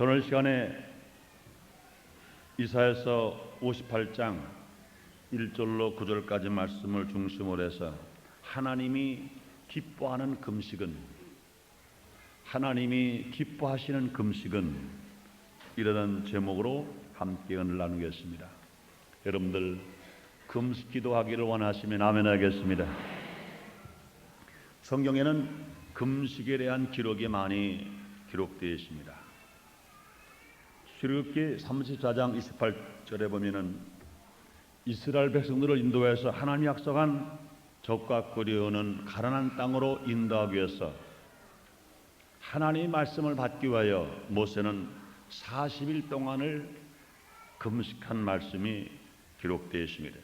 오늘 시간에 이사야서 58장 1절로 9절까지 말씀을 중심으로 해서 하나님이 기뻐하는 금식은, 하나님이 기뻐하시는 금식은 이라는 제목으로 함께 은혜를 나누겠습니다. 여러분들 금식 기도하기를 원하시면 아멘 하겠습니다. 성경에는 금식에 대한 기록이 많이 기록되어 있습니다. 출애굽기 34장 28절에 보면은 이스라엘 백성들을 인도해서 하나님이 약속한 적과 끓여오는 가나안 땅으로 인도하기 위해서 하나님의 말씀을 받기 위하여 모세는 40일 동안을 금식한 말씀이 기록되어 있습니다.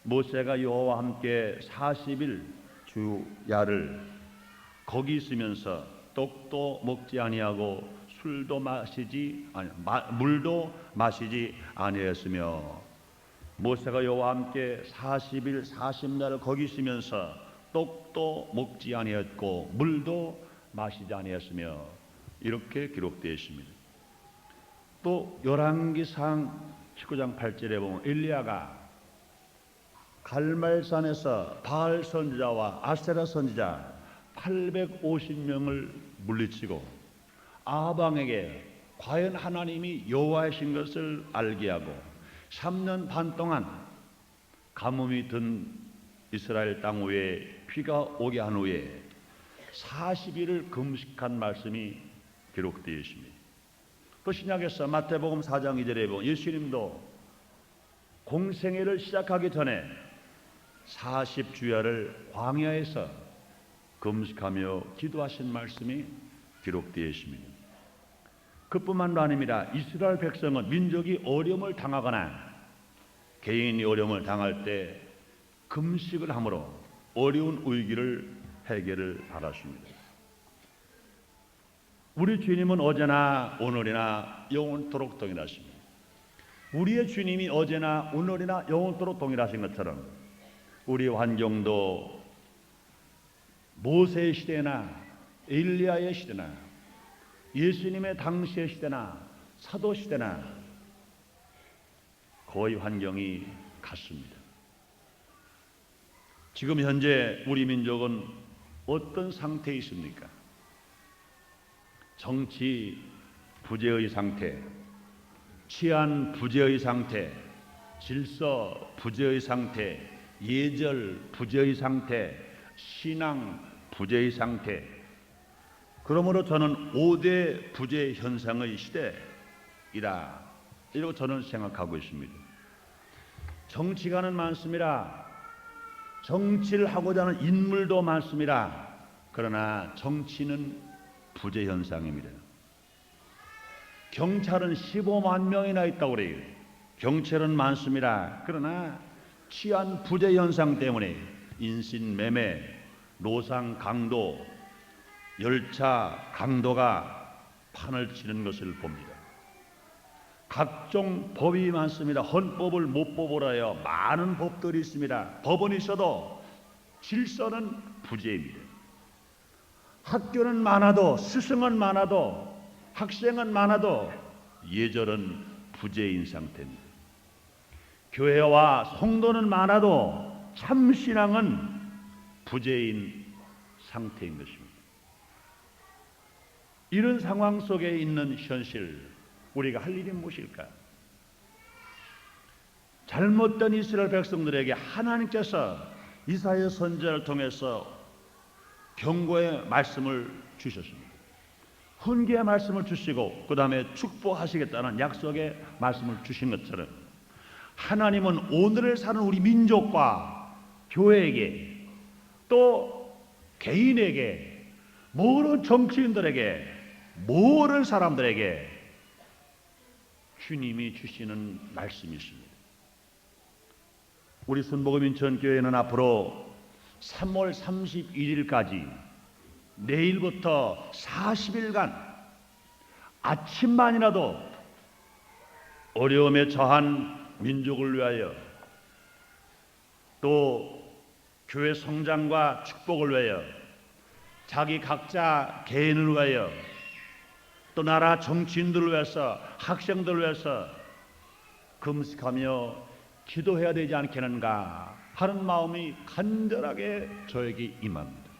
모세가 여호와와 함께 40일 주야를 거기 있으면서 떡도 먹지 아니하고 물도 마시지 아니했으며, 모세가 여호와와 함께 40일 40날을 거기 있으면서 떡도 먹지 아니했고 물도 마시지 아니했으며, 이렇게 기록되어 있습니다. 또 열왕기상 19장 8절에 보면 엘리야가 갈멜산에서 바알 선지자와 아세라 선지자 850명을 물리치고 아방에게 과연 하나님이 여호와이신 것을 알게 하고 3년 반 동안 가뭄이 든 이스라엘 땅 위에 비가 오게 한 후에 40일을 금식한 말씀이 기록되어 있습니다. 또 신약에서 마태복음 4장 2절에 보면 예수님도 공생애를 시작하기 전에 40주야를 광야에서 금식하며 기도하신 말씀이 기록되어 있습니다. 그뿐만도 아닙니다. 이스라엘 백성은 민족이 어려움을 당하거나 개인이 어려움을 당할 때 금식을 함으로 어려운 위기를 해결을 받았습니다. 우리 주님은 어제나 오늘이나 영원토록 동일하십니다. 우리의 주님이 어제나 오늘이나 영원토록 동일하신 것처럼 우리의 환경도 모세의 시대나 엘리야의 시대나 예수님의 당시의 시대나 사도 시대나 거의 환경이 같습니다. 지금 현재 우리 민족은 어떤 상태에 있습니까? 정치 부재의 상태, 치안 부재의 상태, 질서 부재의 상태, 예절 부재의 상태, 신앙 부재의 상태. 그러므로 저는 5대 부재 현상의 시대이다, 이라고 저는 생각하고 있습니다. 정치가는 많습니다. 정치를 하고자 하는 인물도 많습니다. 그러나 정치는 부재 현상입니다. 경찰은 15만 명이나 있다고 그래요. 경찰은 많습니다. 그러나 치안 부재 현상 때문에 인신매매, 노상 강도, 열차 강도가 판을 치는 것을 봅니다. 각종 법이 많습니다. 헌법을 못 뽑으라요. 많은 법들이 있습니다. 법은 있어도 질서는 부재입니다. 학교는 많아도, 스승은 많아도, 학생은 많아도 예절은 부재인 상태입니다. 교회와 성도는 많아도 참신앙은 부재인 상태인 것입니다. 이런 상황 속에 있는 현실, 우리가 할 일이 무엇일까? 잘못된 이스라엘 백성들에게 하나님께서 이사야 선지자를 통해서 경고의 말씀을 주셨습니다. 훈계의 말씀을 주시고 그 다음에 축복하시겠다는 약속의 말씀을 주신 것처럼 하나님은 오늘을 사는 우리 민족과 교회에게 또 개인에게 모든 정치인들에게 모든 사람들에게 주님이 주시는 말씀이 있습니다. 우리 순복음인천교회는 앞으로 3월 31일까지 내일부터 40일간 아침만이라도 어려움에 처한 민족을 위하여 또 교회 성장과 축복을 위하여 자기 각자 개인을 위하여 또 나라 정치인들을 위해서, 학생들을 위해서 금식하며 기도해야 되지 않겠는가 하는 마음이 간절하게 저에게 임합니다.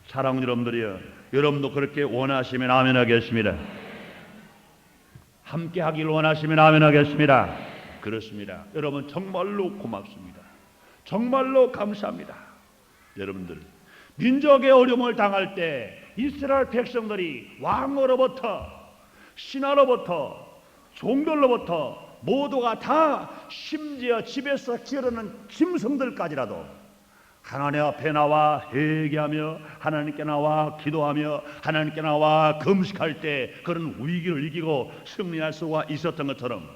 사랑하는 여러분들이여, 여러분도 그렇게 원하시면 아멘 하겠습니다. 함께 하길 원하시면 아멘 하겠습니다. 그렇습니다. 여러분 정말로 고맙습니다. 정말로 감사합니다. 여러분들, 민족의 어려움을 당할 때 이스라엘 백성들이 왕으로부터, 신하로부터, 종들로부터 모두가 다, 심지어 집에서 기르는 짐승들까지라도 하나님 앞에 나와 회개하며 하나님께 나와 기도하며 하나님께 나와 금식할 때 그런 위기를 이기고 승리할 수가 있었던 것처럼,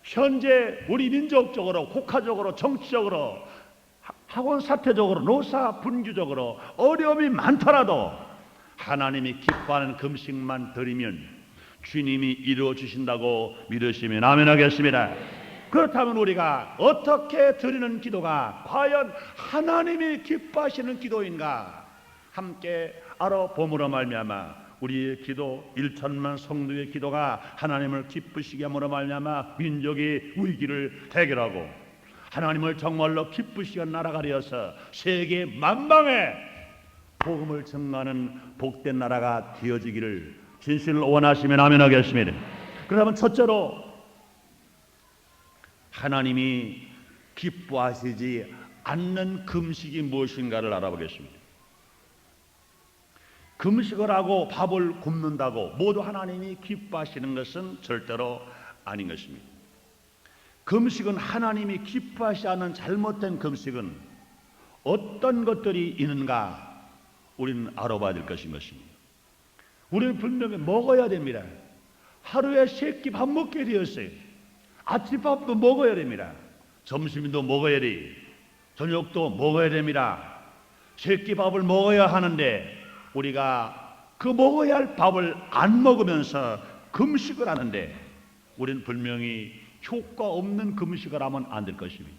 현재 우리 민족적으로, 국가적으로, 정치적으로, 학원 사태적으로, 노사 분규적으로 어려움이 많더라도 하나님이 기뻐하는 금식만 드리면 주님이 이루어 주신다고 믿으시면 아멘 하겠습니다. 그렇다면 우리가 어떻게 드리는 기도가 과연 하나님이 기뻐하시는 기도인가 함께 알아봄으로 말미암아 우리의 기도, 1천만 성도의 기도가 하나님을 기쁘시게 함으로 말미암아 민족의 위기를 해결하고 하나님을 정말로 기쁘시게 하는 나라가 되어서 세계 만방에 복음을 증거하는 복된 나라가 되어지기를 진실로 원하시면 아멘 하겠습니다. 그러면 첫째로 하나님이 기뻐하시지 않는 금식이 무엇인가를 알아보겠습니다. 금식을 하고 밥을 굶는다고 모두 하나님이 기뻐하시는 것은 절대로 아닌 것입니다. 금식은 하나님이 기뻐하지 않는 잘못된 금식은 어떤 것들이 있는가 우리는 알아봐야 될 것인 것입니다. 우리는 분명히 먹어야 됩니다. 하루에 3끼 밥 먹게 되었어요. 아침밥도 먹어야 됩니다. 점심도 먹어야 돼. 저녁도 먹어야 됩니다. 3끼 밥을 먹어야 하는데 우리가 그 먹어야 할 밥을 안 먹으면서 금식을 하는데 우리는 분명히 효과 없는 금식을 하면 안 될 것입니다.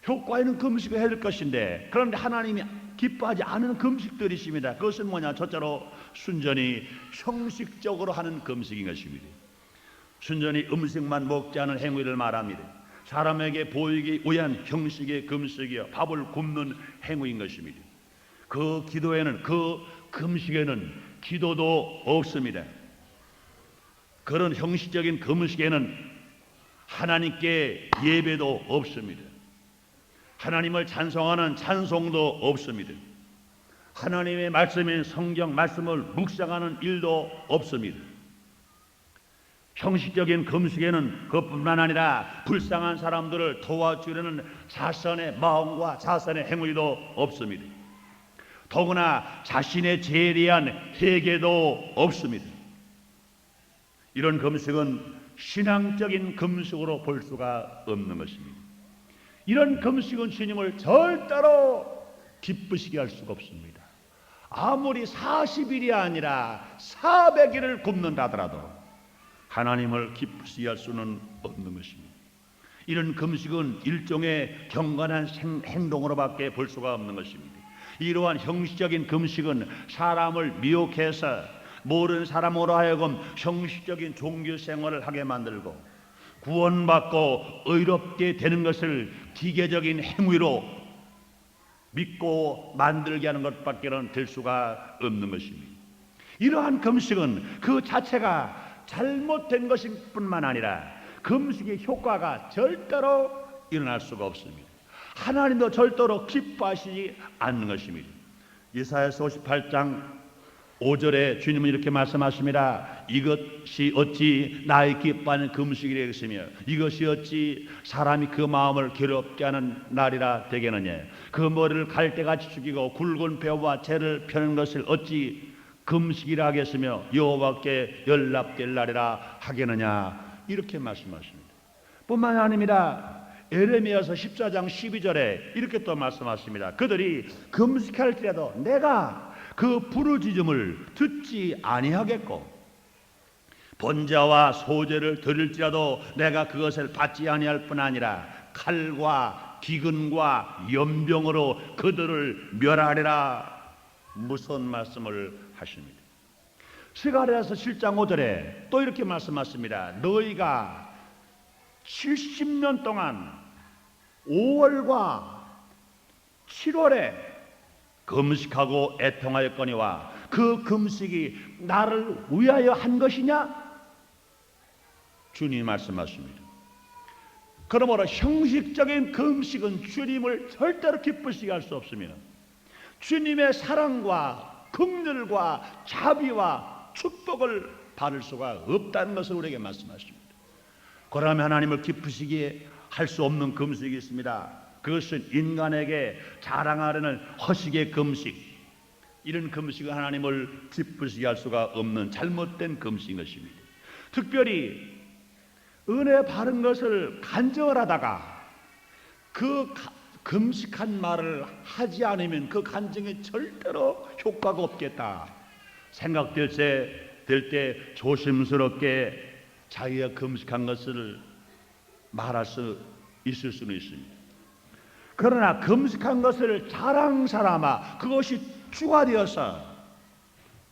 효과 있는 금식을 해야 될 것인데 그런데 하나님이 기뻐하지 않은 금식들이 있습니다. 그것은 뭐냐? 첫째로 순전히 형식적으로 하는 금식인 것입니다. 순전히 음식만 먹지 않은 행위를 말합니다. 사람에게 보이기 위한 형식의 금식이여 밥을 굶는 행위인 것입니다. 그 기도에는, 그 금식에는 기도도 없습니다. 그런 형식적인 금식에는 하나님께 예배도 없습니다. 하나님을 찬송하는 찬송도 없습니다. 하나님의 말씀인 성경 말씀을 묵상하는 일도 없습니다. 형식적인 금식에는 그것뿐만 아니라 불쌍한 사람들을 도와주려는 자선의 마음과 자선의 행위도 없습니다. 더구나 자신의 죄에 대한 회개도 없습니다. 이런 금식은 신앙적인 금식으로 볼 수가 없는 것입니다. 이런 금식은 주님을 절대로 기쁘시게 할 수가 없습니다. 아무리 40일이 아니라 400일을 굶는다 하더라도 하나님을 기쁘시게 할 수는 없는 것입니다. 이런 금식은 일종의 경건한 행동으로밖에 볼 수가 없는 것입니다. 이러한 형식적인 금식은 사람을 미혹해서 모르는 사람으로 하여금 형식적인 종교 생활을 하게 만들고 구원받고 의롭게 되는 것을 기계적인 행위로 믿고 만들게 하는 것밖에는 될 수가 없는 것입니다. 이러한 금식은 그 자체가 잘못된 것일 뿐만 아니라 금식의 효과가 절대로 일어날 수가 없습니다. 하나님도 절대로 기뻐하시지 않는 것입니다. 이사야서 58장 5절에 주님은 이렇게 말씀하십니다. 이것이 어찌 나의 기뻐하는 금식이 되겠으며 이것이 어찌 사람이 그 마음을 괴롭게 하는 날이라 되겠느냐. 그 머리를 갈대같이 죽이고 굵은 뼈와 재를 펴는 것을 어찌 금식이라 하겠으며 여호와께 연락될 날이라 하겠느냐. 이렇게 말씀하십니다. 뿐만 아니라 에레미야서 14장 12절에 이렇게 또 말씀하십니다. 그들이 금식할지라도 내가 그 부르짖음을 듣지 아니하겠고 번제와 소제를 드릴지라도 내가 그것을 받지 아니할 뿐 아니라 칼과 기근과 연병으로 그들을 멸하리라. 무슨 말씀을 하십니다. 스가랴서 7장 5절에 또 이렇게 말씀하십니다. 너희가 70년 동안 5월과 7월에 금식하고 애통하였거니와 그 금식이 나를 위하여 한 것이냐? 주님이 말씀하십니다. 그러므로 형식적인 금식은 주님을 절대로 기쁘시게 할 수 없습니다. 주님의 사랑과 긍휼과 자비와 축복을 받을 수가 없다는 것을 우리에게 말씀하십니다. 그러면 하나님을 기쁘시게 할 수 없는 금식이 있습니다. 그것은 인간에게 자랑하려는 허식의 금식. 이런 금식은 하나님을 기쁘시게 할 수가 없는 잘못된 금식인 것입니다. 특별히 은혜 바른 것을 간증을 하다가 그 금식한 말을 하지 않으면 그 간증이 절대로 효과가 없겠다 생각될 때 조심스럽게 자기가 금식한 것을 말할 수 있을 수는 있습니다. 그러나 금식한 것을 자랑삼아 그것이 주가 되어서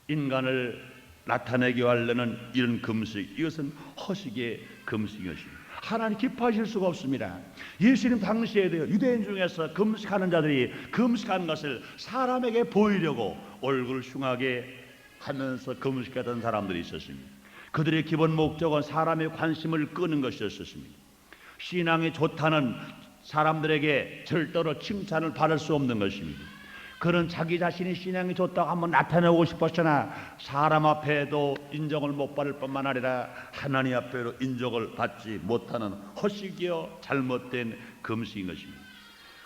인간을 나타내게 하려는 이런 금식, 이것은 허식의 금식인 것입니다. 하나님 기뻐하실 수가 없습니다. 예수님 당시에도 유대인 중에서 금식하는 자들이 금식하는 것을 사람에게 보이려고 얼굴을 흉하게 하면서 금식하던 사람들이 있었습니다. 그들의 기본 목적은 사람의 관심을 끄는 것이었습니다. 신앙이 좋다는 사람들에게 절대로 칭찬을 받을 수 없는 것입니다. 그는 자기 자신이 신앙이 좋다고 한번 나타내고 싶었으나 사람 앞에도 인정을 못 받을 뿐만 아니라 하나님 앞에도 인정을 받지 못하는 허식이요 잘못된 금식인 것입니다.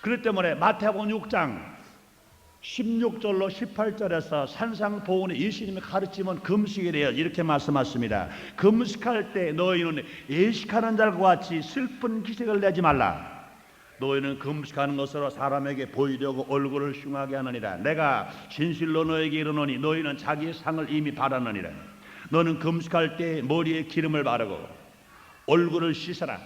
그렇기 때문에 마태복음 6장 16절로 18절에서 산상보훈의 예수님의 가르침은 금식에 대해 이렇게 말씀하십니다. 금식할 때 너희는 예식하는 자들과 같이 슬픈 기색을 내지 말라. 너희는 금식하는 것으로 사람에게 보이려고 얼굴을 흉하게 하느니라. 내가 진실로 너에게 이르노니 너희는 자기의 상을 이미 받았느니라. 너는 금식할 때 머리에 기름을 바르고 얼굴을 씻어라.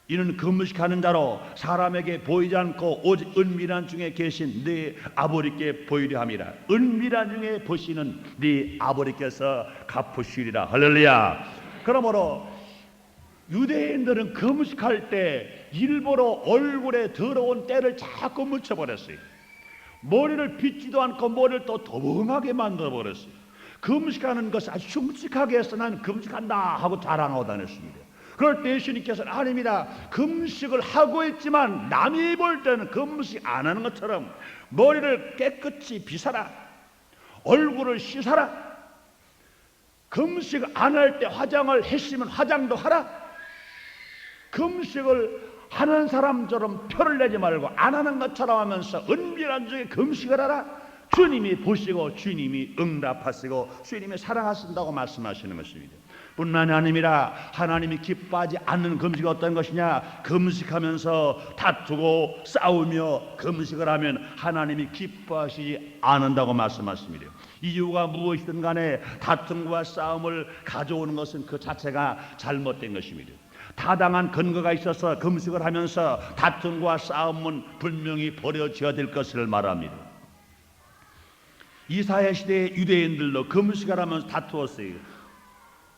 이는 금식하는 자로 사람에게 보이지 않고 오직 은밀한 중에 계신 네 아버지께 보이려 함이라. 은밀한 중에 보시는 네 아버지께서 갚으시리라. 할렐루야. 그러므로 유대인들은 금식할 때 일부러 얼굴에 더러운 때를 자꾸 묻혀버렸어요. 머리를 빗지도 않고 머리를 또 더벙하게 만들어버렸어요. 금식하는 것을 아주 흉측하게 해서 난 금식한다 하고 자랑하고 다녔습니다. 그럴 때 예수님께서는 아닙니다. 금식을 하고 있지만 남이 볼 때는 금식 안 하는 것처럼 머리를 깨끗이 빗어라. 얼굴을 씻어라. 금식 안 할 때 화장을 했으면 화장도 하라. 금식을 하는 사람처럼 표를 내지 말고 안 하는 것처럼 하면서 은밀한 중에 금식을 하라. 주님이 보시고 주님이 응답하시고 주님이 사랑하신다고 말씀하시는 것입니다. 뿐만이 아니라 하나님이 기뻐하지 않는 금식이 어떤 것이냐? 금식하면서 다투고 싸우며 금식을 하면 하나님이 기뻐하시지 않는다고 말씀하십니다. 이유가 무엇이든 간에 다툼과 싸움을 가져오는 것은 그 자체가 잘못된 것입니다. 타당한 근거가 있어서 금식을 하면서 다툼과 싸움은 분명히 버려져야 될 것을 말합니다. 이사야 시대의 유대인들도 금식을 하면서 다투었어요.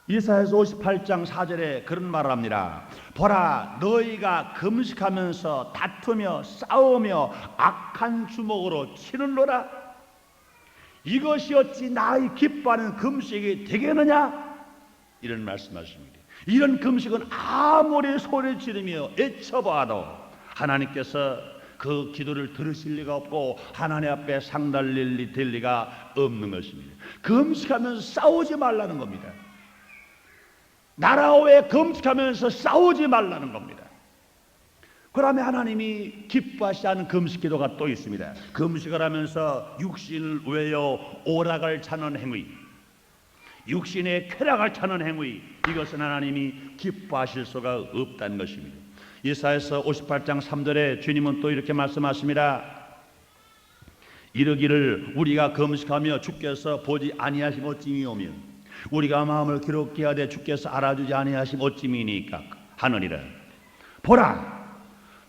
이사야서 58장 4절에 그런 말을 합니다. 보라, 너희가 금식하면서 다투며 싸우며 악한 주먹으로 치는노라. 이것이 어찌 나의 기뻐하는 금식이 되겠느냐? 이런 말씀하십니다. 이런 금식은 아무리 소리 지르며 애쳐봐도 하나님께서 그 기도를 들으실 리가 없고 하나님 앞에 상달릴 될 리가 없는 것입니다. 금식하면서 싸우지 말라는 겁니다. 나라 외에 금식하면서 싸우지 말라는 겁니다. 그러면 하나님이 기뻐하시지 않은 금식 기도가 또 있습니다. 금식을 하면서 육신을 외여 오락을 찾는 행위, 육신의 쾌락을 찾는 행위, 이것은 하나님이 기뻐하실 수가 없다는 것입니다. 이사야서 58장 3절에 주님은 또 이렇게 말씀하십니다. 이르기를 우리가 금식하며 주께서 보지 아니하심 어찌미오며 우리가 마음을 기록게 하되 주께서 알아주지 아니하심 어찌미니까 하느니라. 보라,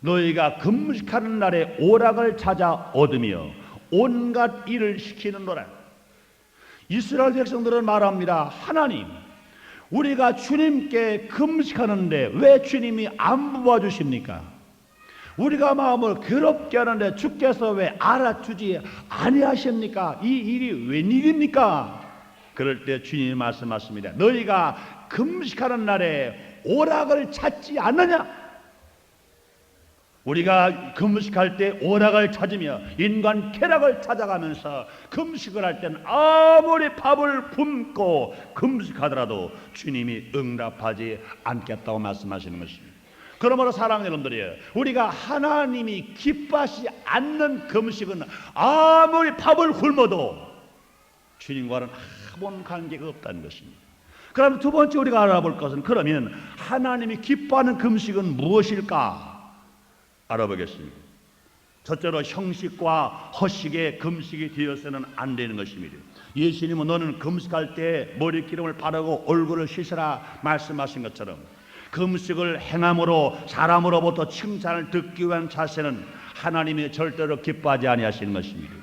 너희가 금식하는 날에 오락을 찾아 얻으며 온갖 일을 시키는도라. 이스라엘 백성들은 말합니다. 하나님, 우리가 주님께 금식하는데 왜 주님이 안 도와주십니까? 우리가 마음을 괴롭게 하는데 주께서 왜 알아주지 아니하십니까? 이 일이 웬일입니까? 그럴 때 주님이 말씀하십니다. 너희가 금식하는 날에 오락을 찾지 않느냐? 우리가 금식할 때 오락을 찾으며 인간 쾌락을 찾아가면서 금식을 할 때는 아무리 밥을 굶고 금식하더라도 주님이 응답하지 않겠다고 말씀하시는 것입니다. 그러므로 사랑하는 여러분들이에요, 우리가 하나님이 기뻐하지 않는 금식은 아무리 밥을 굶어도 주님과는 아무런 관계가 없다는 것입니다. 그럼 두 번째 우리가 알아볼 것은, 그러면 하나님이 기뻐하는 금식은 무엇일까 알아보겠습니다. 첫째로 형식과 허식의 금식이 되어서는 안 되는 것입니다. 예수님은 너는 금식할 때 머리기름을 바르고 얼굴을 씻으라 말씀하신 것처럼 금식을 행함으로 사람으로부터 칭찬을 듣기 위한 자세는 하나님이 절대로 기뻐하지 아니하시는 것입니다.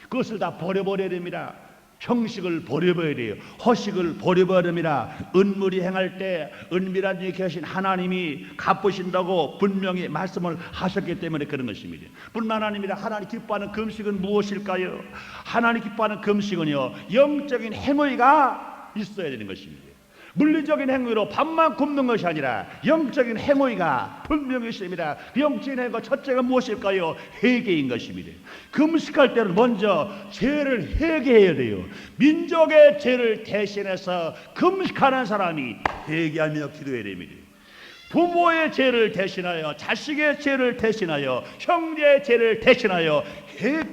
그것을 다 버려버려야 됩니다. 형식을 버려버려야 돼요. 허식을 버려버려야 됩니다. 은밀히 행할 때 은밀한 중에 계신 하나님이 갚으신다고 분명히 말씀을 하셨기 때문에 그런 것입니다. 뿐만 아닙니다. 하나님 기뻐하는 금식은 무엇일까요? 하나님 기뻐하는 금식은요, 영적인 행위가 있어야 되는 것입니다. 물리적인 행위로 밥만 굶는 것이 아니라 영적인 행위가 분명히 있습니다. 영적인 행위가 첫째가 무엇일까요? 회개인 것입니다. 금식할 때는 먼저 죄를 회개해야 돼요. 민족의 죄를 대신해서 금식하는 사람이 회개하며 기도해야 됩니다. 부모의 죄를 대신하여, 자식의 죄를 대신하여, 형제의 죄를 대신하여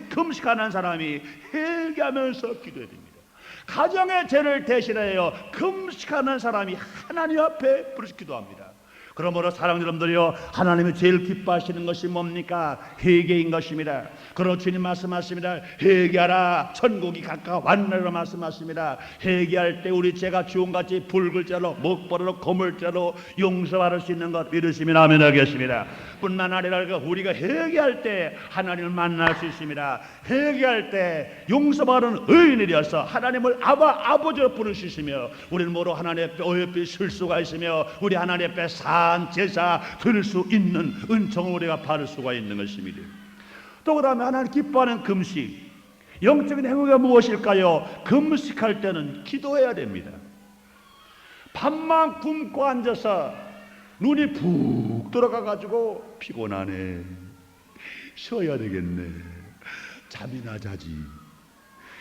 금식하는 사람이 회개하면서 기도해야 됩니다. 가정의 죄를 대신하여 금식하는 사람이 하나님 앞에 부르짖 기도합니다. 그러므로 사랑하는 여러분들이요, 하나님이 제일 기뻐하시는 것이 뭡니까? 회개인 것입니다. 그러나 주님 말씀하십니다. 회개하라, 천국이 가까웠느니라 말씀하십니다. 회개할 때 우리 죄가 주홍같이 붉을 자로 먹버릇 거물 자로 용서받을 수 있는 것 믿으시면 아멘 하겠습니다. 뿐만 아니라 우리가 회개할 때 하나님을 만날 수 있습니다. 회개할 때 용서받은 의인이 되어서 하나님을 아버지로 부를 수 있으며, 우리는 모두 하나님 앞에 어여삐 설 수가 있으며 우리 하나님 앞에 제사 드릴 수 있는 은총을 우리가 받을 수가 있는 것입니다. 또 그 다음에 하나님 기뻐하는 금식, 영적인 행위가 무엇일까요? 금식할 때는 기도해야 됩니다. 밥만 굶고 앉아서 눈이 푹 들어가가지고 피곤하네, 쉬어야 되겠네, 잠이나 자지,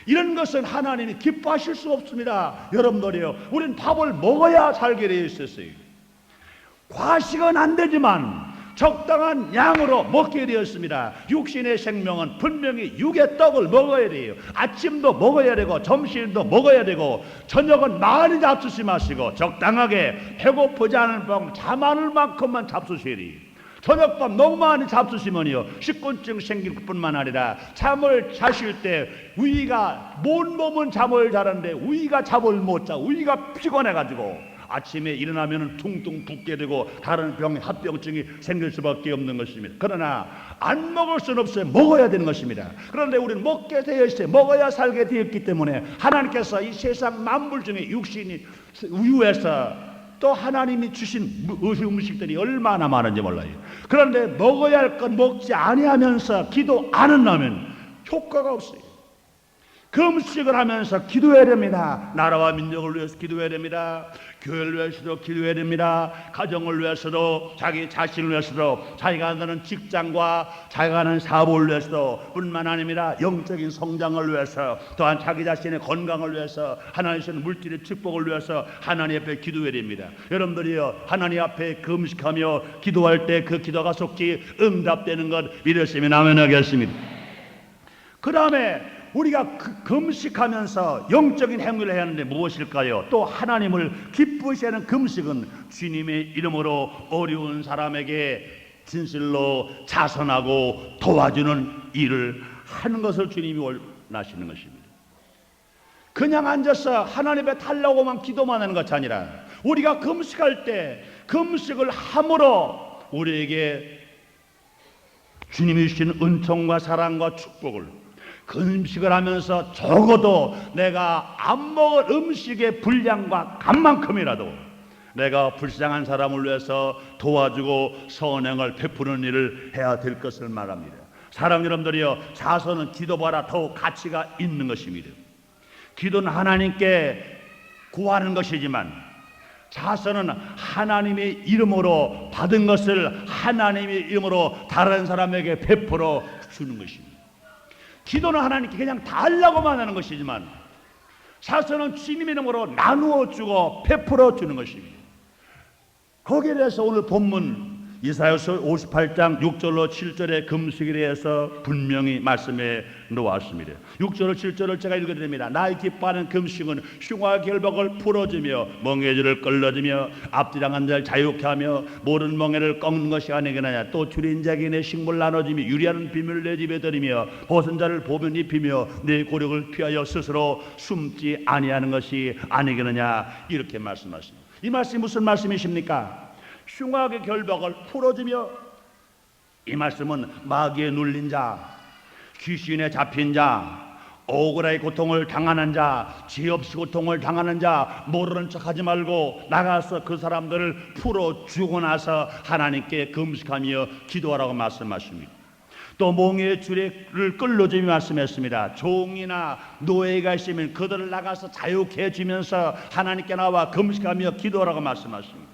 이런 것은 하나님이 기뻐하실 수 없습니다. 여러분들이요, 우린 밥을 먹어야 살게 되어 있었어요. 과식은 안 되지만 적당한 양으로 먹게 되었습니다. 육신의 생명은 분명히 육의 떡을 먹어야 돼요. 아침도 먹어야 되고 점심도 먹어야 되고 저녁은 많이 잡수지 마시고 적당하게 배고프지 않을 만큼 잠안을 만큼만 잡수셔야 돼요. 저녁밥 너무 많이 잡수시면요, 식곤증 생길 뿐만 아니라 잠을 자실 때 위가, 못 몸은 잠을 자는데 위가 잠을 못 자, 위가 피곤해가지고 아침에 일어나면 퉁퉁 붓게 되고 다른 병, 합병증이 생길 수밖에 없는 것입니다. 그러나 안 먹을 수는 없어요. 먹어야 되는 것입니다. 그런데 우리는 먹게 되어 있어요. 먹어야 살게 되었기 때문에 하나님께서 이 세상 만물 중에 육신이 우유에서 또 하나님이 주신 음식들이 얼마나 많은지 몰라요. 그런데 먹어야 할 건 먹지 아니하면서 기도 안 한다면 효과가 없어요. 금식을 하면서 기도해야 됩니다. 나라와 민족을 위해서 기도해야 됩니다. 교회를 위해서도 기도해야 됩니다. 가정을 위해서도, 자기 자신을 위해서도, 자기가 하는 직장과 자기가 하는 사업을 위해서도 뿐만 아닙니다. 영적인 성장을 위해서, 또한 자기 자신의 건강을 위해서, 하나님 주시는 물질의 축복을 위해서 하나님 앞에 기도해야 됩니다. 여러분들이요, 하나님 앞에 금식하며 기도할 때 그 기도가 속히 응답되는 것 믿으시면 아멘 하겠습니다. 그 다음에 우리가 금식하면서 영적인 행위를 해야 하는데 무엇일까요? 또 하나님을 기쁘시게 하는 금식은 주님의 이름으로 어려운 사람에게 진실로 자선하고 도와주는 일을 하는 것을 주님이 원하시는 것입니다. 그냥 앉아서 하나님 앞에 달라고만 기도만 하는 것이 아니라 우리가 금식할 때 금식을 함으로 우리에게 주님이 주신 은총과 사랑과 축복을, 금식을 하면서 적어도 내가 안 먹을 음식의 분량과 간만큼이라도 내가 불쌍한 사람을 위해서 도와주고 선행을 베푸는 일을 해야 될 것을 말합니다. 사랑 여러분들이여, 자선은 기도보다 더욱 가치가 있는 것입니다. 기도는 하나님께 구하는 것이지만 자선은 하나님의 이름으로 받은 것을 하나님의 이름으로 다른 사람에게 베풀어 주는 것입니다. 기도는 하나님께 그냥 달라고만 하는 것이지만 자선은 주님의 이름으로 나누어 주고 베풀어 주는 것입니다. 거기에 대해서 오늘 본문 이사야서 58장 6절로 7절의 금식에 대해서 분명히 말씀해 놓았습니다. 6절로 7절을 제가 읽어드립니다. 나의 기뻐하는 금식은 흉화 결박을 풀어주며 멍에줄을 끌어주며 앞뒤랑한 자를 자유케 하며 모든 멍에를 꺾는 것이 아니겠느냐. 또 줄인 자에게 내 식물 나눠주며 유리하는 비밀을 내 집에 들이며 벗은 자를 보면 입히며 내 고력을 피하여 스스로 숨지 아니하는 것이 아니겠느냐. 이렇게 말씀하십니다. 이 말씀이 무슨 말씀이십니까? 흉악의 결박을 풀어주며, 이 말씀은 마귀에 눌린 자, 귀신에 잡힌 자, 억울하게 고통을 당하는 자, 죄 없이 고통을 당하는 자, 모르는 척하지 말고 나가서 그 사람들을 풀어주고 나서 하나님께 금식하며 기도하라고 말씀하십니다. 또 몽의 줄을 끌어주며 말씀했습니다. 종이나 노예가 있으면 그들을 나가서 자유케 해주면서 하나님께 나와 금식하며 기도하라고 말씀하십니다.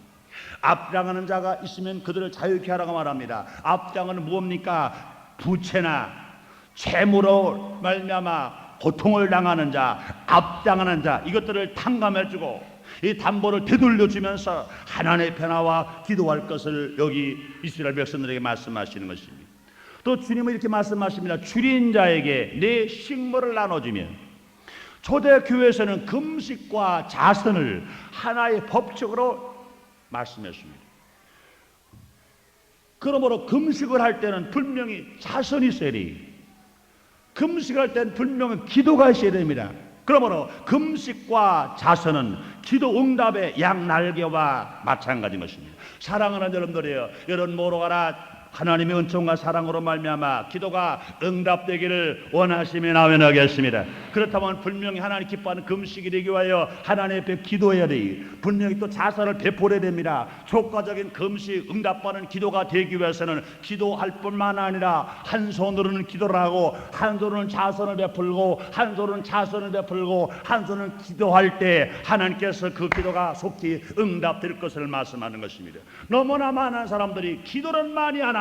앞장하는 자가 있으면 그들을 자유케 하라고 말합니다. 앞장은 무엇입니까? 부채나 채무로 말미암아 고통을 당하는 자, 앞장하는 자, 이것들을 탕감해주고 이 담보를 되돌려주면서 하나님의 변화와 기도할 것을 여기 이스라엘 백성들에게 말씀하시는 것입니다. 또 주님은 이렇게 말씀하십니다. 줄인 자에게 내 식물을 나눠주며, 초대교회에서는 금식과 자선을 하나의 법칙으로 말씀했습니다. 그러므로 금식을 할 때는 분명히 자선이 있어야 돼요. 금식할 때는 분명히 기도가 있어야 됩니다. 그러므로 금식과 자선은 기도 응답의 양날개와 마찬가지인 것입니다. 사랑하는 여러분들이여, 여러분 모로가라 하나님의 은총과 사랑으로 말미암아 기도가 응답되기를 원하시면 아멘하겠습니다. 그렇다면 분명히 하나님 기뻐하는 금식이 되기 위하여 하나님 앞에 기도해야 돼. 분명히 또 자선을 베풀어야 됩니다. 효과적인 금식 응답받는 기도가 되기 위해서는 기도할 뿐만 아니라 한 손으로는 기도를 하고 한 손으로는 자선을 베풀고 한 손으로는 자선을 베풀고 한 손은 기도할 때 하나님께서 그 기도가 속히 응답될 것을 말씀하는 것입니다. 너무나 많은 사람들이 기도는 많이 하나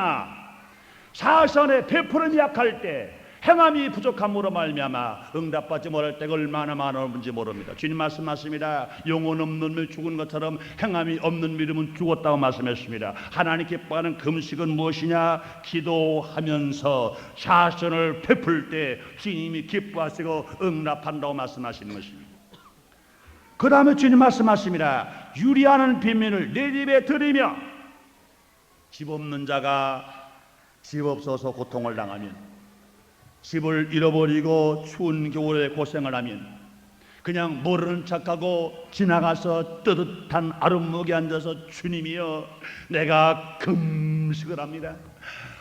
자선의 베풀음이 약할 때, 행함이 부족함으로 말미암아 응답받지 못할 때가 얼마나 많은지 모릅니다. 주님 말씀하십니다. 영혼 없는 믿음이 죽은 것처럼 행함이 없는 믿음은 죽었다고 말씀했습니다. 하나님 기뻐하는 금식은 무엇이냐? 기도하면서 자선을 베풀 때 주님이 기뻐하시고 응답한다고 말씀하시는 것입니다. 그 다음에 주님 말씀하십니다. 유리하는 빈민을 내 집에 들이며, 집 없는 자가 집 없어서 고통을 당하면, 집을 잃어버리고 추운 겨울에 고생을 하면 그냥 모르는 척하고 지나가서 뜨뜻한 아랫목에 앉아서 주님이여 내가 금식을 합니다,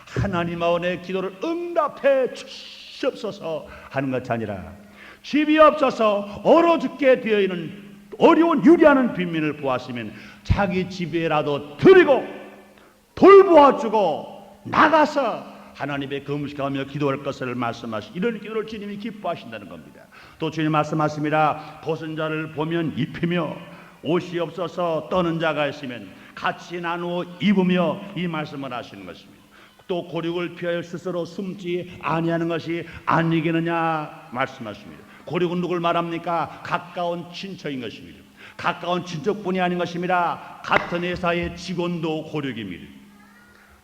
하나님 아버 내 기도를 응답해 주시옵소서 하는 것이 아니라, 집이 없어서 얼어 죽게 되어 있는 어려운 유리하는 빈민을 보았으면 자기 집에라도 드리고 돌보아주고 나가서 하나님의 금식하며 기도할 것을 말씀하시, 이런 기도를 주님이 기뻐하신다는 겁니다. 또 주님 말씀하십니다. 벗은 자를 보면 입히며 옷이 없어서 떠는 자가 있으면 같이 나누어 입으며, 이 말씀을 하시는 것입니다. 또 고륙을 피하여 스스로 숨지 아니하는 것이 아니겠느냐 말씀하십니다. 고륙은 누굴 말합니까? 가까운 친척인 것입니다. 가까운 친척뿐이 아닌 것입니다. 같은 회사의 직원도 고륙입니다.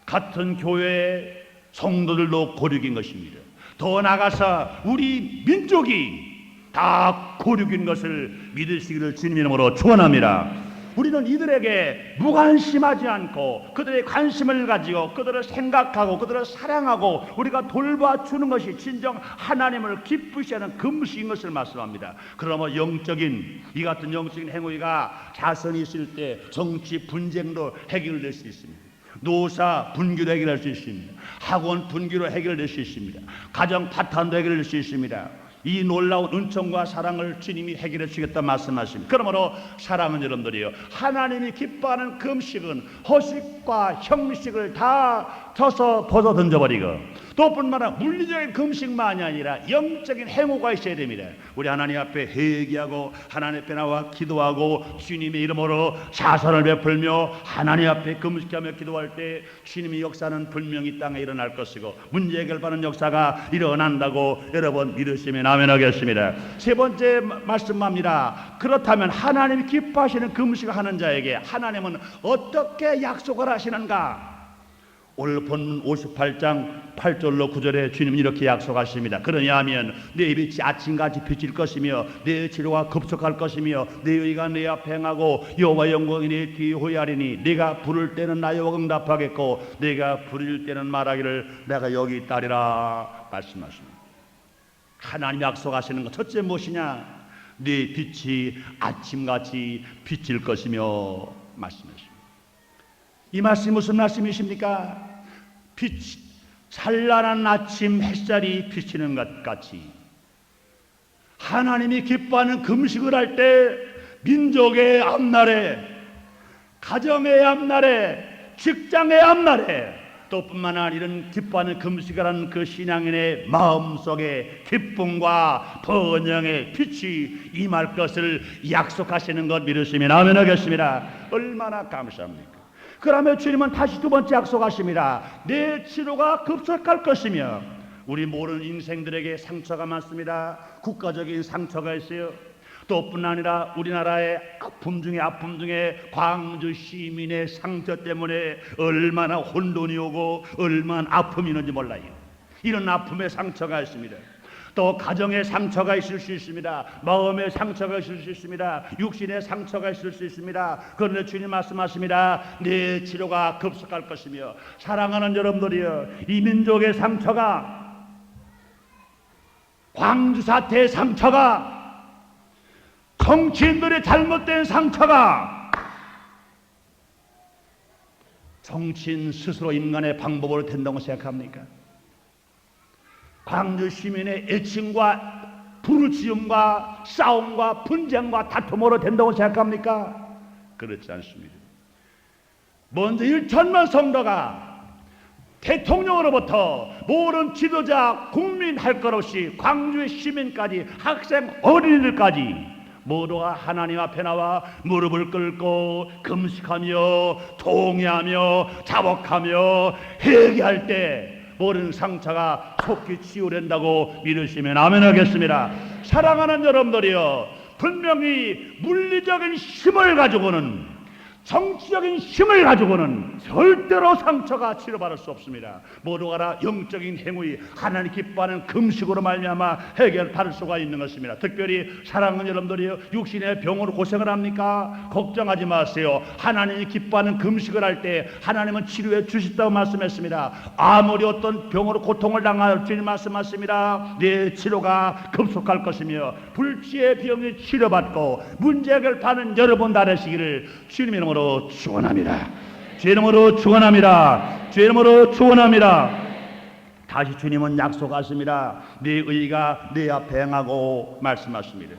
같은 교회의 성도들도 고륙인 것입니다. 더 나아가서 우리 민족이 다 고륙인 것을 믿으시기를 주님 이름으로 축원합니다. 우리는 이들에게 무관심하지 않고 그들의 관심을 가지고 그들을 생각하고 그들을 사랑하고 우리가 돌봐주는 것이 진정 하나님을 기쁘시하는 금식인 것을 말씀합니다. 그러면 영적인 이 같은 영적인 행위가 자선이 있을 때 정치 분쟁도 해결될 수 있습니다. 노사 분기로 해결할 수 있습니다. 학원 분기로 해결될 수 있습니다. 가정 파탄도 해결될 수 있습니다. 이 놀라운 은총과 사랑을 주님이 해결해 주겠다 말씀하십니다. 그러므로 사랑하는 여러분들이요, 하나님이 기뻐하는 금식은 허식과 형식을 다 쳐서 벗어 던져버리고, 또 뿐만 아니라 물리적인 금식만이 아니라 영적인 행위가 있어야 됩니다. 우리 하나님 앞에 회개하고 하나님 앞에 나와 기도하고 주님의 이름으로 자선을 베풀며 하나님 앞에 금식하며 기도할 때 주님의 역사는 분명히 땅에 일어날 것이고 문제 해결받는 역사가 일어난다고 여러분 믿으시면 아멘 하겠습니다. 세 번째 말씀합니다. 그렇다면 하나님이 기뻐하시는 금식을 하는 자에게 하나님은 어떻게 약속을 하시는가? 오늘 본문 58장 8절로 9절에 주님은 이렇게 약속하십니다. 그러냐하면 내 빛이 아침같이 비칠 것이며 내 치료가 급속할 것이며 내 의가 내 앞에 행하고 여호와 영광이 내 뒤에 호위하리니 네가 부를 때는 나여호와 응답하겠고 네가 부를 때는 말하기를 내가 여기 있다리라 말씀하십니다. 하나님 약속하시는 것 첫째 무엇이냐? 네 빛이 아침같이 비칠 것이며 말씀하십니다. 이 말씀이 무슨 말씀이십니까? 찬란한 아침 햇살이 비치는 것 같이 하나님이 기뻐하는 금식을 할 때 민족의 앞날에, 가정의 앞날에, 직장의 앞날에, 또 뿐만 아니라 이런 기뻐하는 금식을 하는 그 신앙인의 마음속에 기쁨과 번영의 빛이 임할 것을 약속하시는 것 믿으시면 아멘 하겠습니다. 얼마나 감사합니까? 그러면 주님은 다시 두 번째 약속하십니다. 내 치료가 급속할 것이며, 우리 모든 인생들에게 상처가 많습니다. 국가적인 상처가 있어요. 또 뿐 아니라 우리나라의 아픔 중에 광주 시민의 상처 때문에 얼마나 혼돈이 오고 얼마나 아픔이 있는지 몰라요. 이런 아픔의 상처가 있습니다. 또 가정의 상처가 있을 수 있습니다. 마음의 상처가 있을 수 있습니다. 육신의 상처가 있을 수 있습니다. 그런데 주님 말씀하십니다. 내 치료가 급속할 것이며, 사랑하는 여러분들이여, 이 민족의 상처가, 광주 사태의 상처가, 정치인들의 잘못된 상처가 정치인 스스로 인간의 방법으로 된다고 생각합니까? 광주 시민의 애칭과 부르짖음과 싸움과 분쟁과 다툼으로 된다고 생각합니까? 그렇지 않습니다. 먼저 1천만 성도가 대통령으로부터 모든 지도자, 국민 할 것 없이 광주의 시민까지 학생, 어린이들까지 모두가 하나님 앞에 나와 무릎을 꿇고 금식하며 통회하며 자복하며 회개할 때 모든 상처가 속히 치유된다고 믿으시면 아멘 하겠습니다. 사랑하는 여러분들이여, 분명히 물리적인 힘을 가지고는, 정치적인 힘을 가지고는 절대로 상처가 치료받을 수 없습니다. 모두가 다 영적인 행위, 하나님 기뻐하는 금식으로 말미암아 해결받을 수가 있는 것입니다. 특별히 사랑하는 여러분들이 육신의 병으로 고생을 합니까? 걱정하지 마세요. 하나님이 기뻐하는 금식을 할 때 하나님은 치료해 주신다고 말씀했습니다. 아무리 어떤 병으로 고통을 당할 주님 말씀하십니다. 내 치료가 급속할 것이며 불치의 병이 치료받고 문제 해결받는 여러분 되시기를 주님의 이름으로 축원합니다. 주의 이름으로 축원합니다. 주의 이름으로 축원합니다. 다시 주님은 약속하십니다. 네 의가 내 앞에 행하고 말씀하십니다.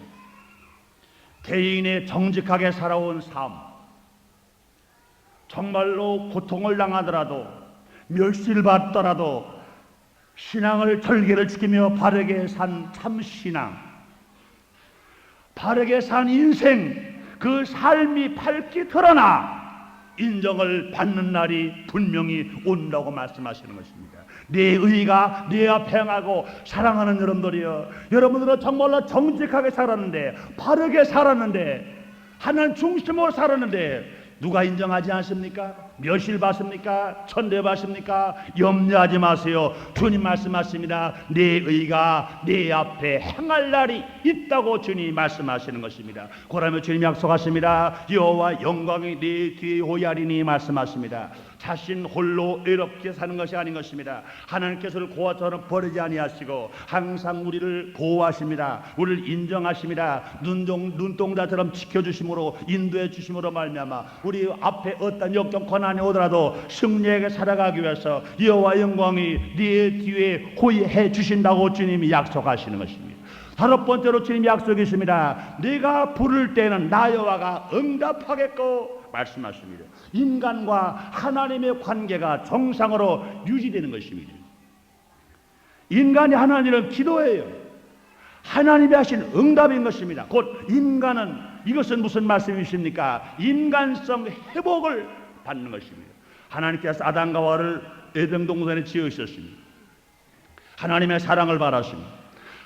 개인의 정직하게 살아온 삶, 정말로 고통을 당하더라도 멸시를 받더라도 신앙을 절개를 지키며 바르게 산 참신앙, 바르게 산 인생, 그 삶이 밝게 드러나 인정을 받는 날이 분명히 온다고 말씀하시는 것입니다. 내 의가 내 앞에 행하고 사랑하는 여러분들이여, 여러분들은 정말로 정직하게 살았는데, 바르게 살았는데, 하나님 중심으로 살았는데 누가 인정하지 않습니까? 멸시를 받습니까? 천대받습니까? 염려하지 마세요. 주님 말씀하십니다. 내 의가 내 앞에 행할 날이 있다고 주님 말씀하시는 것입니다. 그러면 주님 약속하십니다. 여호와 영광이 내 뒤에 호위하리니 말씀하십니다. 자신 홀로 외롭게 사는 것이 아닌 것입니다. 하나님께서는 고아처럼 버리지 아니하시고 항상 우리를 보호하십니다. 우리를 인정하십니다. 눈동자처럼 지켜주심으로 인도해 주심으로 말미암아 우리 앞에 어떤 역경과 고난이 오더라도 승리하게 살아가기 위해서 여호와 영광이 네 뒤에 호위해 주신다고 주님이 약속하시는 것입니다. 다섯 번째로 주님이 약속이십니다. 네가 부를 때는 나 여호와가 응답하겠고 말씀하십니다. 인간과 하나님의 관계가 정상으로 유지되는 것입니다. 인간이 하나님을 기도해요. 하나님이 하신 응답인 것입니다. 곧 인간은, 이것은 무슨 말씀이십니까? 인간성 회복을 받는 것입니다. 하나님께서 아담과 하와를 에덴 동산에 지으셨습니다. 하나님의 사랑을 바랐습니다.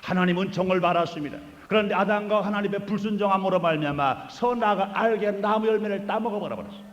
하나님은 정을 바랐습니다. 그런데 아담과 하나님의 불순종함으로 말미암아 선악을 알게 나무 열매를 따먹어 버렸습니다.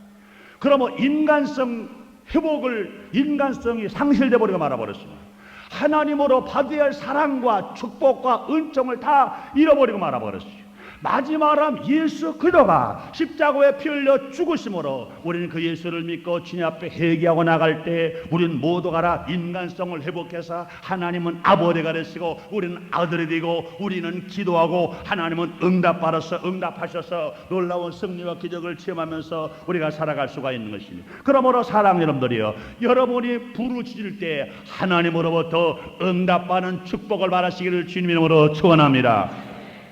그러면 인간성 회복을, 인간성이 상실돼 버리고 말아버렸습니다. 하나님으로 받아야 할 사랑과 축복과 은총을 다 잃어버리고 말아버렸어요. 마지막으로 예수 그리스도가 십자가에 피 흘려 죽으심으로 우리는 그 예수를 믿고 주님 앞에 회개하고 나갈 때 우리는 모두가 인간성을 회복해서 하나님은 아버지가 되시고 우리는 아들이 되고 우리는 기도하고 하나님은 응답하셔서 놀라운 승리와 기적을 체험하면서 우리가 살아갈 수가 있는 것입니다. 그러므로 사랑하는 여러분들이요, 여러분이 부르짖을 때 하나님으로부터 응답받는 축복을 받으시기를 주님 이름으로 축원합니다.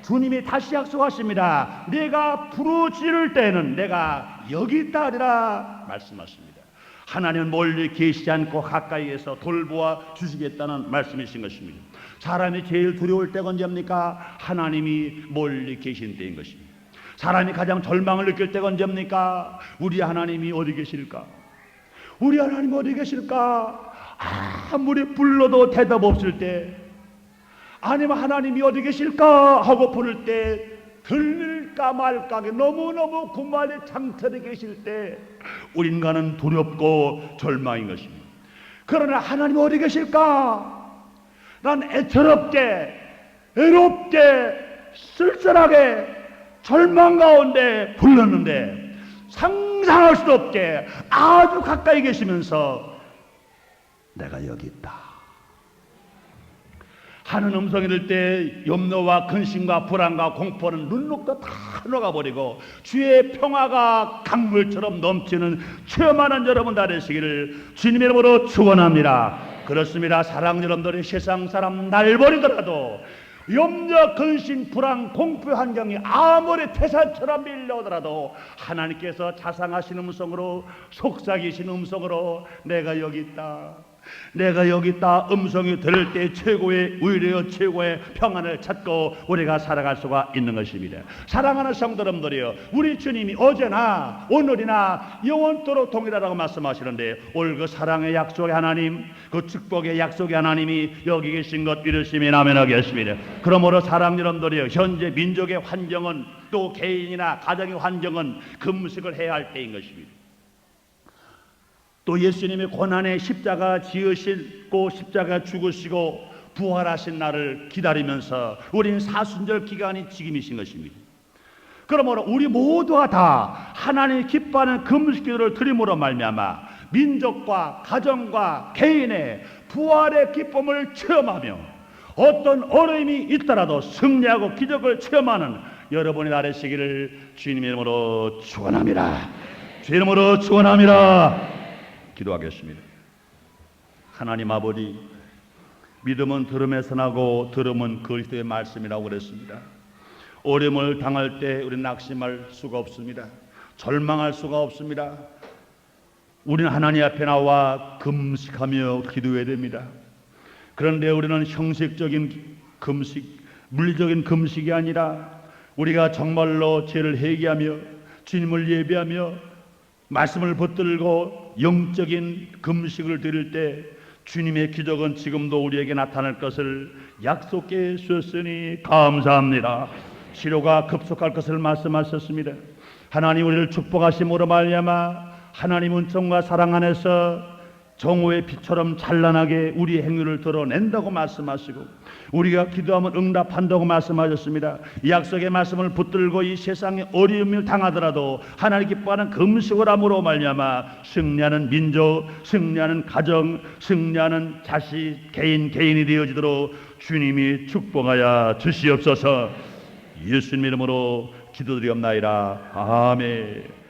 주님이 다시 약속하십니다. 내가 부르짖을 때는 내가 여기 있다 하리라 말씀하십니다. 하나님은 멀리 계시지 않고 가까이에서 돌보아 주시겠다는 말씀이신 것입니다. 사람이 제일 두려울 때가 언제입니까? 하나님이 멀리 계신 때인 것입니다. 사람이 가장 절망을 느낄 때가 언제입니까? 우리 하나님이 어디 계실까? 우리 하나님 어디 계실까? 아무리 불러도 대답 없을 때, 아니면 하나님이 어디 계실까 하고 부를 때 들릴까 말까 너무너무 구만의 장터에 계실 때 우리 인간은 두렵고 절망인 것입니다. 그러나 하나님이 어디 계실까? 난 애처롭게, 외롭게, 쓸쓸하게 절망 가운데 불렀는데 상상할 수 없게 아주 가까이 계시면서 내가 여기 있다 하는 음성이 들 때 염려와 근심과 불안과 공포는 눈 녹고 다 녹아버리고 주의 평화가 강물처럼 넘치는 체험하는 여러분 다 되시기를 주님의 이름으로 축원합니다. 그렇습니다. 사랑하는 여러분들이 세상 사람 날 버리더라도 염려, 근심, 불안, 공포 환경이 아무리 태산처럼 밀려오더라도 하나님께서 자상하신 음성으로, 속삭이신 음성으로 내가 여기 있다, 내가 여기 있다 음성이 들을 때 최고의 의뢰요, 최고의 평안을 찾고 우리가 살아갈 수가 있는 것입니다. 사랑하는 성도 여러분들이요, 우리 주님이 어제나 오늘이나 영원토록 동일하다고 말씀하시는데 오늘 그 사랑의 약속의 하나님, 그 축복의 약속의 하나님이 여기 계신 것 믿으시면 아멘하겠습니다. 그러므로 사랑하는 여러분들이요, 현재 민족의 환경은, 또 개인이나 가정의 환경은 금식을 해야 할 때인 것입니다. 또 예수님의 고난의 십자가 지으시고 십자가 죽으시고 부활하신 날을 기다리면서 우리는 사순절 기간이 지금이신 것입니다. 그러므로 우리 모두가 다 하나님이 기뻐하는 금식기도를 드림으로 말미암아 민족과 가정과 개인의 부활의 기쁨을 체험하며 어떤 어려움이 있더라도 승리하고 기적을 체험하는 여러분이 나르시기를 주님의 이름으로 축원합니다. 주의 이름으로 축원합니다. 기도하겠습니다. 하나님 아버지, 믿음은 들음에서 나고 들음은 그리스도의 말씀이라고 그랬습니다. 어려움을 당할 때 우리는 낙심할 수가 없습니다. 절망할 수가 없습니다. 우리는 하나님 앞에 나와 금식하며 기도해야 됩니다. 그런데 우리는 형식적인 금식, 물리적인 금식이 아니라 우리가 정말로 죄를 회개하며 주님을 예배하며 말씀을 붙들고 영적인 금식을 드릴 때 주님의 기적은 지금도 우리에게 나타날 것을 약속해 주셨으니 감사합니다. 치료가 급속할 것을 말씀하셨습니다. 하나님 우리를 축복하심으로 말미암아 하나님 은총과 사랑 안에서 정오의 빛처럼 찬란하게 우리의 행위를 드러낸다고 말씀하시고 우리가 기도하면 응답한다고 말씀하셨습니다. 이 약속의 말씀을 붙들고 이 세상에 어려움을 당하더라도 하나님 기뻐하는 금식을 함으로 말미암아 승리하는 민족, 승리하는 가정, 승리하는 자식, 개인이 되어지도록 주님이 축복하여 주시옵소서. 예수님 이름으로 기도드리옵나이다. 아멘.